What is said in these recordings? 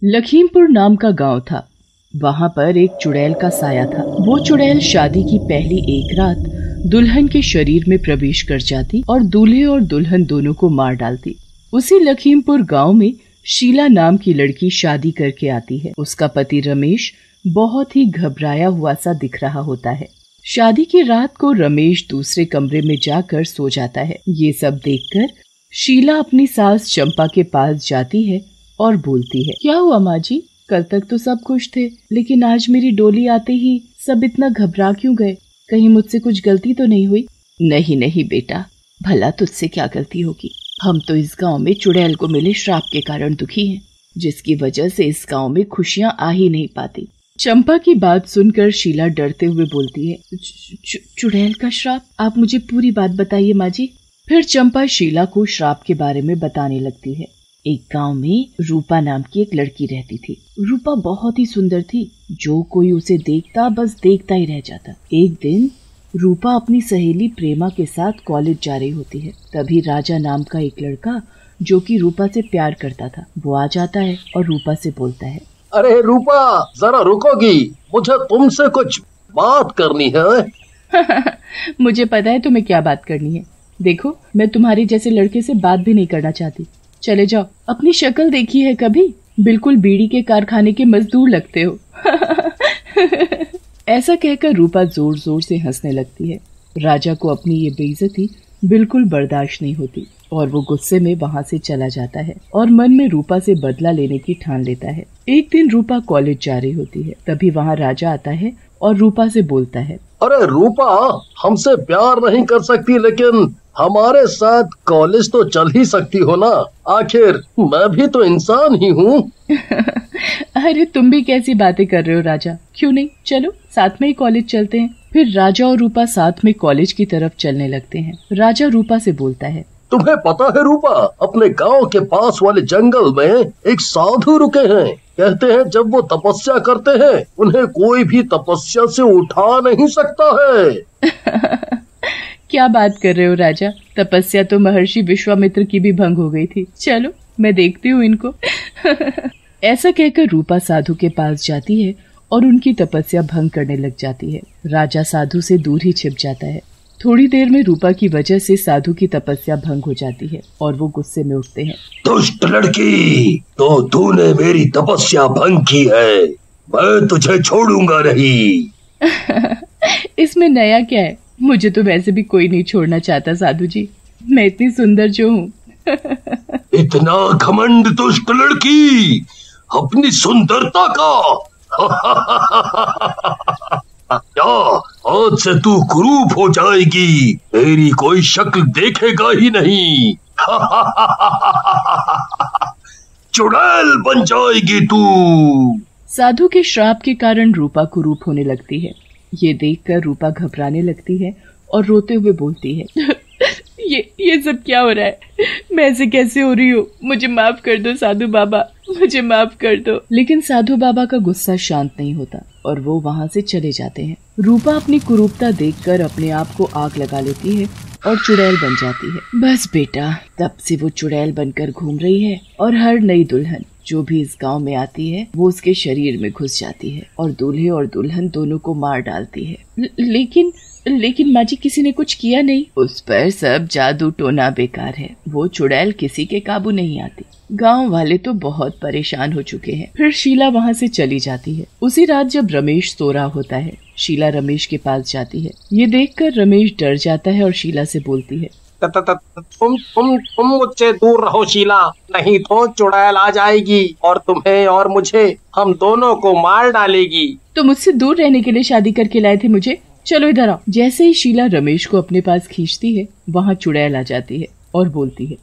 लखीमपुर नाम का गांव था। वहां पर एक चुड़ैल का साया था। वो चुड़ैल शादी की पहली एक रात दुल्हन के शरीर में प्रवेश कर जाती और दूल्हे और दुल्हन दोनों को मार डालती। उसी लखीमपुर गांव में शीला नाम की लड़की शादी करके आती है। उसका पति रमेश बहुत ही घबराया हुआ सा दिख रहा होता है। शादी की रात को रमेश दूसरे कमरे में जाकर सो जाता है। ये सब देखकर शीला अपनी सास चंपा के पास जाती है और बोलती है, क्या हुआ माँ जी? कल तक तो सब खुश थे, लेकिन आज मेरी डोली आते ही सब इतना घबरा क्यों गए? कहीं मुझसे कुछ गलती तो नहीं हुई? नहीं नहीं बेटा, भला तुझसे क्या गलती होगी? हम तो इस गांव में चुड़ैल को मिले श्राप के कारण दुखी हैं, जिसकी वजह से इस गांव में खुशियां आ ही नहीं पाती। चंपा की बात सुनकर शीला डरते हुए बोलती है, चुड़ैल का श्राप? आप मुझे पूरी बात बताइए माँ जी। फिर चंपा शीला को श्राप के बारे में बताने लगती है। एक गांव में रूपा नाम की एक लड़की रहती थी। रूपा बहुत ही सुंदर थी। जो कोई उसे देखता बस देखता ही रह जाता। एक दिन रूपा अपनी सहेली प्रेमा के साथ कॉलेज जा रही होती है। तभी राजा नाम का एक लड़का जो कि रूपा से प्यार करता था, वो आ जाता है और रूपा से बोलता है, अरे रूपा, जरा रुकोगी? मुझे तुमसे कुछ बात करनी है। मुझे पता है तुम्हें क्या बात करनी है। देखो, मैं तुम्हारे जैसे लड़के से बात भी नहीं करना चाहती। चले जाओ। अपनी शक्ल देखी है कभी? बिल्कुल बीड़ी के कारखाने के मजदूर लगते हो। ऐसा कहकर रूपा जोर जोर से हंसने लगती है। राजा को अपनी ये बेइज्जती बिल्कुल बर्दाश्त नहीं होती और वो गुस्से में वहाँ से चला जाता है और मन में रूपा से बदला लेने की ठान लेता है। एक दिन रूपा कॉलेज जा रही होती है। तभी वहाँ राजा आता है और रूपा से बोलता है, अरे रूपा, हमसे प्यार नहीं कर सकती, लेकिन हमारे साथ कॉलेज तो चल ही सकती हो ना? आखिर मैं भी तो इंसान ही हूँ। अरे तुम भी कैसी बातें कर रहे हो राजा? क्यों नहीं, चलो साथ में ही कॉलेज चलते हैं। फिर राजा और रूपा साथ में कॉलेज की तरफ चलने लगते हैं। राजा रूपा से बोलता है, तुम्हें पता है रूपा, अपने गांव के पास वाले जंगल में एक साधु रुके हैं। कहते हैं जब वो तपस्या करते हैं उन्हें कोई भी तपस्या से उठा नहीं सकता है। क्या बात कर रहे हो राजा? तपस्या तो महर्षि विश्वामित्र की भी भंग हो गई थी। चलो मैं देखती हूँ इनको। ऐसा कहकर रूपा साधु के पास जाती है और उनकी तपस्या भंग करने लग जाती है। राजा साधु से दूर ही छिप जाता है। थोड़ी देर में रूपा की वजह से साधु की तपस्या भंग हो जाती है और वो गुस्से में उठते हैं। दुष्ट लड़की, तो तूने मेरी तपस्या भंग की है, मैं तुझे छोड़ूंगा नहीं। इसमें नया क्या है? मुझे तो वैसे भी कोई नहीं छोड़ना चाहता साधु जी, मैं इतनी सुंदर जो हूँ। इतना घमंड दुष्ट लड़की, अपनी सुंदरता का। क्या आज से तू कुरूप हो जाएगी, तेरी कोई शक्ल देखेगा ही नहीं। चुड़ैल बन जाएगी तू। साधु के श्राप के कारण रूपा कुरूप होने लगती है। ये देखकर रूपा घबराने लगती है और रोते हुए बोलती है, ये सब क्या हो रहा है? मैं ऐसे कैसे हो रही हूँ? मुझे माफ कर दो साधु बाबा, मुझे माफ कर दो। लेकिन साधु बाबा का गुस्सा शांत नहीं होता और वो वहाँ से चले जाते हैं। रूपा अपनी कुरूपता देखकर अपने आप को आग लगा लेती है और चुड़ैल बन जाती है। बस बेटा, तब से वो चुड़ैल बनकर घूम रही है और हर नई दुल्हन जो भी इस गांव में आती है वो उसके शरीर में घुस जाती है और दूल्हे और दुल्हन दोनों को मार डालती है। लेकिन माँ जी, किसी ने कुछ किया नहीं। उस पर सब जादू टोना बेकार है। वो चुड़ैल किसी के काबू नहीं आती। गांव वाले तो बहुत परेशान हो चुके हैं। फिर शीला वहाँ से चली जाती है। उसी रात जब रमेश सो रहा होता है, शीला रमेश के पास जाती है। ये देखकर रमेश डर जाता है और शीला से बोलती है, तुम मुझसे दूर रहो शीला, नहीं तो चुड़ैल आ जाएगी और तुम्हें और मुझे, हम दोनों को मार डालेगी। तो मुझसे दूर रहने के लिए शादी करके लाए थे मुझे? चलो इधर आओ। जैसे ही शीला रमेश को अपने पास खींचती है, वहाँ चुड़ैल आ जाती है और बोलती है,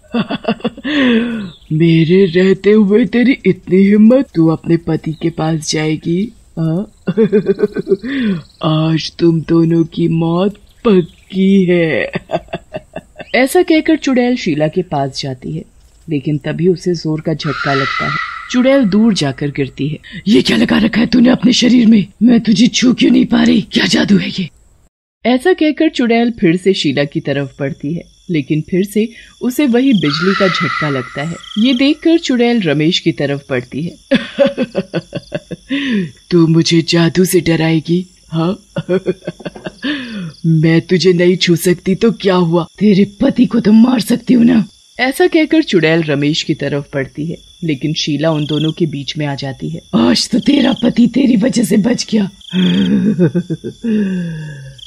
मेरे रहते हुए तेरी इतनी हिम्मत, तू अपने पति के पास जाएगी? आज तुम दोनों की मौत पक्की है। ऐसा कहकर चुड़ैल शीला के पास जाती है, लेकिन तभी उसे जोर का झटका लगता है। चुड़ैल दूर जाकर गिरती है। ये क्या लगा रखा है तूने अपने शरीर में? मैं तुझे छू क्यों नहीं पा रही? क्या जादू है ये? ऐसा कहकर चुड़ैल फिर से शीला की तरफ बढ़ती है। लेकिन फिर से उसे वही बिजली का झटका लगता है। ये देखकर चुड़ैल रमेश की तरफ बढ़ती है। तू मुझे जादू से डराएगी? हाँ। मैं तुझे नहीं छू सकती तो क्या हुआ, तेरे पति को तो मार सकती हूँ ना। ऐसा कहकर चुड़ैल रमेश की तरफ बढ़ती है, लेकिन शीला उन दोनों के बीच में आ जाती है। आज तो तेरा पति तेरी वजह से बच गया।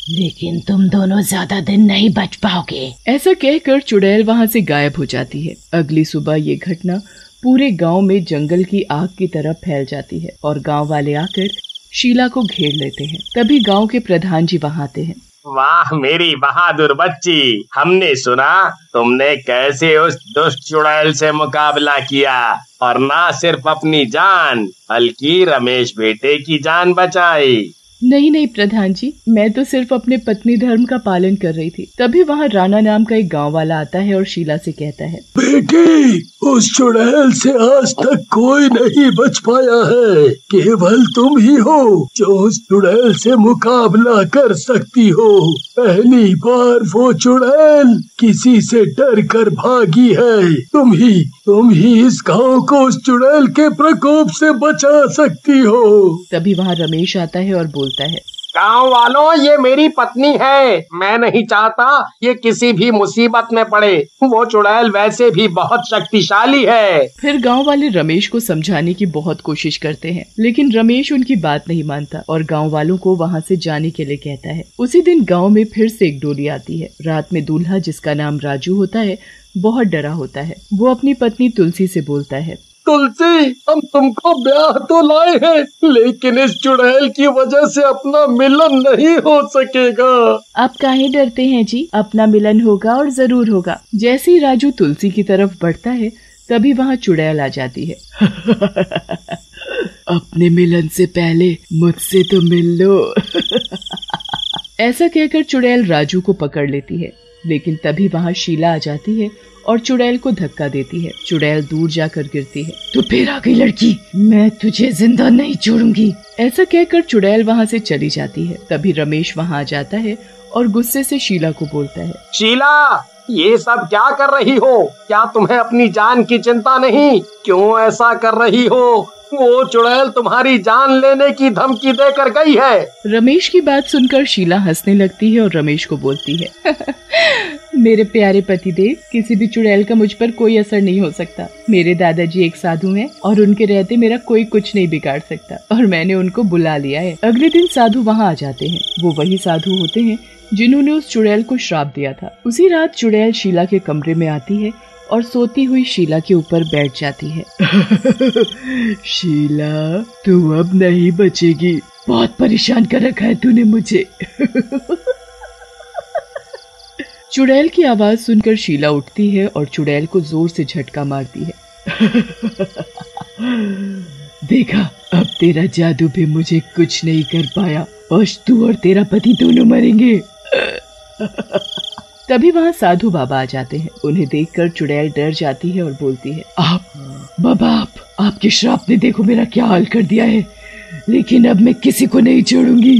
लेकिन तुम दोनों ज्यादा दिन नहीं बच पाओगे। ऐसा कहकर चुड़ैल वहाँ से गायब हो जाती है। अगली सुबह ये घटना पूरे गांव में जंगल की आग की तरह फैल जाती है और गांव वाले आकर शीला को घेर लेते हैं। तभी गांव के प्रधान जी वहाँ आते हैं। वाह मेरी बहादुर बच्ची, हमने सुना तुमने कैसे उस दुष्ट चुड़ैल से मुकाबला किया और ना सिर्फ अपनी जान बल्कि रमेश बेटे की जान बचाई। नहीं प्रधान जी, मैं तो सिर्फ अपने पत्नी धर्म का पालन कर रही थी। तभी वहाँ राणा नाम का एक गांव वाला आता है और शीला से कहता है, बेटी, उस चुड़ैल से आज तक कोई नहीं बच पाया है। केवल तुम ही हो जो उस चुड़ैल से मुकाबला कर सकती हो। पहली बार वो चुड़ैल किसी से डर कर भागी है। तुम ही इस गांव को उस चुड़ैल के प्रकोप से बचा सकती हो। तभी वहाँ रमेश आता है और बोलता है, गांव वालों, ये मेरी पत्नी है। मैं नहीं चाहता ये किसी भी मुसीबत में पड़े। वो चुड़ैल वैसे भी बहुत शक्तिशाली है। फिर गांव वाले रमेश को समझाने की बहुत कोशिश करते हैं, लेकिन रमेश उनकी बात नहीं मानता और गांव वालों को वहां से जाने के लिए कहता है। उसी दिन गांव में फिर से एक डोली आती है। रात में दूल्हा, जिसका नाम राजू होता है, बहुत डरा होता है। वो अपनी पत्नी तुलसी से बोलता है, तुलसी, हम तुमको ब्याह तो लाए हैं, लेकिन इस चुड़ैल की वजह से अपना मिलन नहीं हो सकेगा। आप काहे डरते हैं जी, अपना मिलन होगा और जरूर होगा। जैसे ही राजू तुलसी की तरफ बढ़ता है, तभी वहाँ चुड़ैल आ जाती है। अपने मिलन से पहले मुझसे तो मिल लो। ऐसा कहकर चुड़ैल राजू को पकड़ लेती है, लेकिन तभी वहाँ शीला आ जाती है और चुड़ैल को धक्का देती है। चुड़ैल दूर जाकर गिरती है। तो फिर आ गई लड़की, मैं तुझे जिंदा नहीं छोड़ूंगी। ऐसा कहकर चुड़ैल वहाँ से चली जाती है। तभी रमेश वहाँ आ जाता है और गुस्से से शीला को बोलता है, शीला, ये सब क्या कर रही हो? क्या तुम्हें अपनी जान की चिंता नहीं? क्यों ऐसा कर रही हो? वो चुड़ैल तुम्हारी जान लेने की धमकी देकर गई है। रमेश की बात सुनकर शीला हंसने लगती है और रमेश को बोलती है, मेरे प्यारे पतिदेव, किसी भी चुड़ैल का मुझ पर कोई असर नहीं हो सकता। मेरे दादाजी एक साधु हैं और उनके रहते मेरा कोई कुछ नहीं बिगाड़ सकता, और मैंने उनको बुला लिया है। अगले दिन साधु वहाँ आ जाते हैं। वो वही साधु होते हैं जिन्होंने उस चुड़ैल को श्राप दिया था। उसी रात चुड़ैल शीला के कमरे में आती है और सोती हुई शीला के ऊपर बैठ जाती है। शीला, तू अब नहीं बचेगी। बहुत परेशान कर रखा है तूने मुझे। चुड़ैल की आवाज सुनकर शीला उठती है और चुड़ैल को जोर से झटका मारती है। देखा, अब तेरा जादू भी मुझे कुछ नहीं कर पाया। आज तू और तेरा पति दोनों मरेंगे। तभी वहाँ साधु बाबा आ जाते हैं। उन्हें देखकर चुड़ैल डर जाती है और बोलती है, आप बाबा, आपके श्राप ने देखो मेरा क्या हाल कर दिया है, लेकिन अब मैं किसी को नहीं छोड़ूंगी।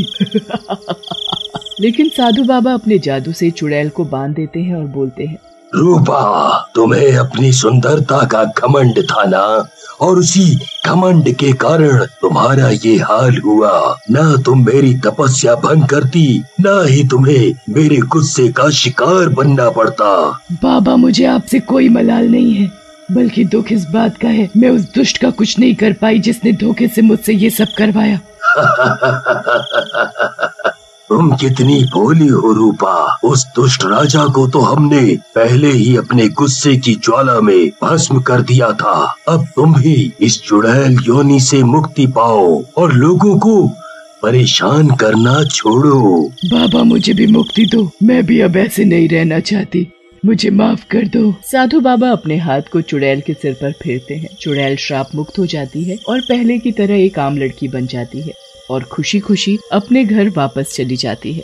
लेकिन साधु बाबा अपने जादू से चुड़ैल को बांध देते हैं और बोलते हैं, रूपा, तुम्हें अपनी सुंदरता का घमंड था ना, और उसी घमंड के कारण तुम्हारा ये हाल हुआ। ना तुम मेरी तपस्या भंग करती, ना ही तुम्हें मेरे गुस्से का शिकार बनना पड़ता। बाबा, मुझे आपसे कोई मलाल नहीं है, बल्कि दुख इस बात का है, मैं उस दुष्ट का कुछ नहीं कर पाई जिसने धोखे से मुझसे ये सब करवाया। तुम कितनी भोली हो रूपा। उस दुष्ट राजा को तो हमने पहले ही अपने गुस्से की ज्वाला में भस्म कर दिया था। अब तुम ही इस चुड़ैल योनि से मुक्ति पाओ और लोगों को परेशान करना छोड़ो। बाबा, मुझे भी मुक्ति दो, मैं भी अब ऐसे नहीं रहना चाहती, मुझे माफ कर दो। साधु बाबा अपने हाथ को चुड़ैल के सिर पर फेरते हैं। चुड़ैल श्राप मुक्त हो जाती है और पहले की तरह एक आम लड़की बन जाती है और खुशी खुशी अपने घर वापस चली जाती है।